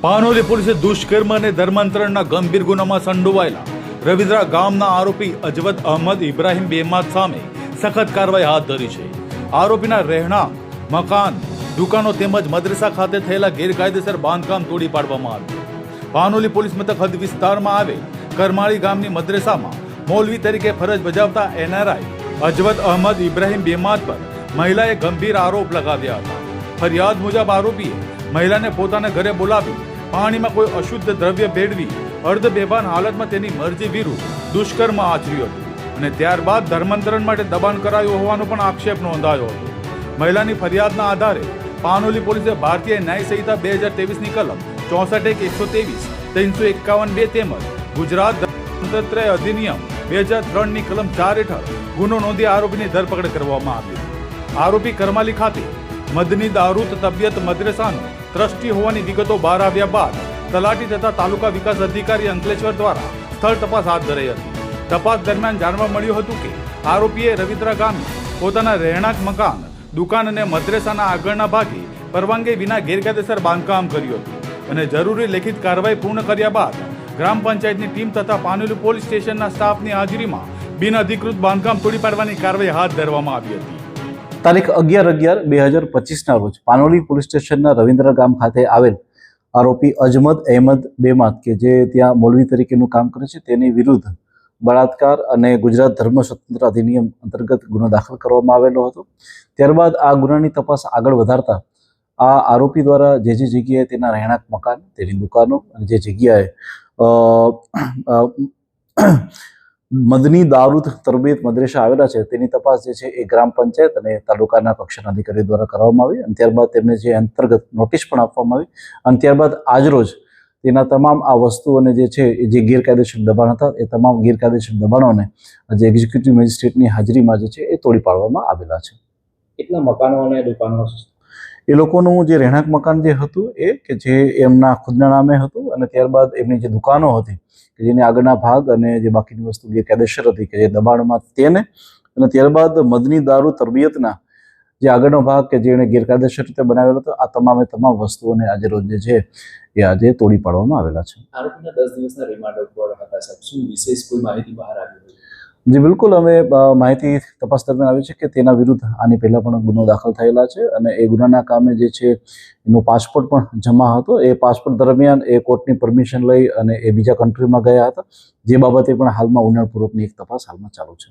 પાનોલી પોલીસે દુષ્કર્મ અને ધર્માંતરણના ગંભીર ગુનામાં સંડોવાયેલા રવિન્દ્રા ગામના આરોપી અજવદ અહમદ ઇબ્રાહીમ બેમાત સામે સખત કાર્યવાહી હાથ ધરી છે. આરોપીના રહેણાંક, મકાન, દુકાનો તેમજ મદ્રસા ખાતે થયેલા ગેરકાયદેસર બાંધકામ તોડી પાડવામાં આવ્યું. પાનોલી પોલીસ મથક હદ વિસ્તારમાં આવેલ કરમાળી ગામની મદ્રસામાં મૌલવી તરીકે ફરજ બજાવતા એનઆરઆઈ અજવદ અહમદ ઇબ્રાહીમ બેમાત પર મહિલાએ ગંભીર આરોપ લગાવ્યા હતા. ફરિયાદ મુજબ આરોપીએ મહિલાને પોતાના ઘરે બોલાવી પાણીમાં કોઈ અશુદ્ધ દ્રવ્ય ભેળવી અર્ધ બેભાન હાલતમાં તેની મરજી વિરુદ્ધ દુષ્કર્મ આચર્યું હતું અને ત્યારબાદ ધર્માંતરણ માટે દબાણ કરાયું હોવાનો પણ આક્ષેપ નોંધાયો હતો. મહિલાની ફરિયાદના આધારે પાનોલી પોલીસે ભારતીય ન્યાય સંહિતા 2023ની કલમ 64(1) 123 351(2) તેમજ ગુજરાત ધર્માંતર અધિનિયમ 2003ની કલમ 4 હેઠળ ગુનો નોંધી આરોપીની ધરપકડ કરવામાં આવી. આરોપી કરમાલી ખાતે મદની દારૂત તબિયત મદ્રસાનો ટ્રસ્ટી હોવાની વિગતો બહાર આવ્યા બાદ તલાટી તથા તાલુકા વિકાસ અધિકારી અંકલેશ્વર દ્વારા સ્થળ તપાસ હાથ ધરાઈ હતી. તપાસ દરમિયાન જાણવા મળ્યું હતું કે આરોપીએ રવિન્દ્રા ગામે પોતાના રહેણાંક મકાન, દુકાન અને મદ્રેસાના આગળના ભાગે પરવાનગી વિના ગેરકાયદેસર બાંધકામ કર્યું હતું અને જરૂરી લેખિત કાર્યવાહી પૂર્ણ કર્યા બાદ ગ્રામ પંચાયતની ટીમ તથા પાનોલી પોલીસ સ્ટેશનના સ્ટાફની હાજરીમાં બિનઅધિકૃત બાંધકામ તોડી પાડવાની કાર્યવાહી હાથ ધરવામાં આવી હતી. તારીખ 11/11/2025ના રોજ પાનોલી પોલીસ સ્ટેશનના રવિન્દ્રા ગામ ખાતે આવેલ આરોપી અજમદ અહેમદ બેમાત કે જે ત્યાં મૌલવી તરીકેનું કામ કરે છે તેની વિરુદ્ધ બળાત્કાર અને ગુજરાત ધર્મ સ્વતંત્ર અધિનિયમ અંતર્ગત ગુનો દાખલ કરવામાં આવેલો હતો. ત્યારબાદ આ ગુનાની તપાસ આગળ વધારતા આ આરોપી દ્વારા જે જગ્યાએ તેના રહેણાંક મકાન, તેની દુકાનો અને જે જગ્યાએ મદની દારૂત તરબિયત મદ્રેસા આવેલા છે તેની તપાસ જે છે એ ગ્રામ પંચાયત અને તાલુકાના કક્ષાના અધિકારી દ્વારા કરવામાં આવી અને ત્યારબાદ તેમને જે અંતર્ગત નોટિસ પણ આપવામાં આવી અને ત્યારબાદ આજરોજ તેના તમામ આ વસ્તુઓને જે છે એ જે ગેરકાયદેસર દબાણ હતા એ તમામ ગેરકાયદેસર દબાણોને જે એક્ઝિક્યુટિવ મેજિસ્ટ્રેટની હાજરીમાં જે છે એ તોડી પાડવામાં આવેલા છે. કેટલા મકાનો અને દુકાનો? એ લોકોનું જે રહેણાંક મકાન જે હતું એ કે જે એમના ખુદના નામે હતું અને ત્યારબાદ એમની જે દુકાનો હતી કે જેની આગળના ભાગ અને જે બાકીની વસ્તુ ગેરકાયદેસર હતી કે જે દબાણમાં તેને અને ત્યારબાદ મદની દારૂ તરબિયતના જે આગળનો ભાગ કે જેણે ગેરકાયદેસર રીતે બનાવેલો હતો આ તમામે તમામ વસ્તુઓને આજે રોજ જે છે એ આજે તોડી પાડવામાં આવેલા છે. આરોપીના 10 દિવસના રિમાન્ડ ઉપર હતા સાહેબ, શું વિશેષ કોઈ માહિતી બહાર આવી? જી બિલકુલ, અમે માહિતી તપાસ દરમિયાન આવી છે કે તેના વિરુદ્ધ આની પહેલા પણ ગુનો દાખલ થયેલા છે અને એ ગુનાના કામે જે છે એનો પાસપોર્ટ પણ જમા હતો. એ પાસપોર્ટ દરમિયાન એ કોર્ટની પરમિશન લઈ અને એ બીજા કન્ટ્રીમાં ગયા હતા, જે બાબતે પણ હાલમાં ઊંડાણપૂર્વકની એક તપાસ હાલમાં ચાલુ છે.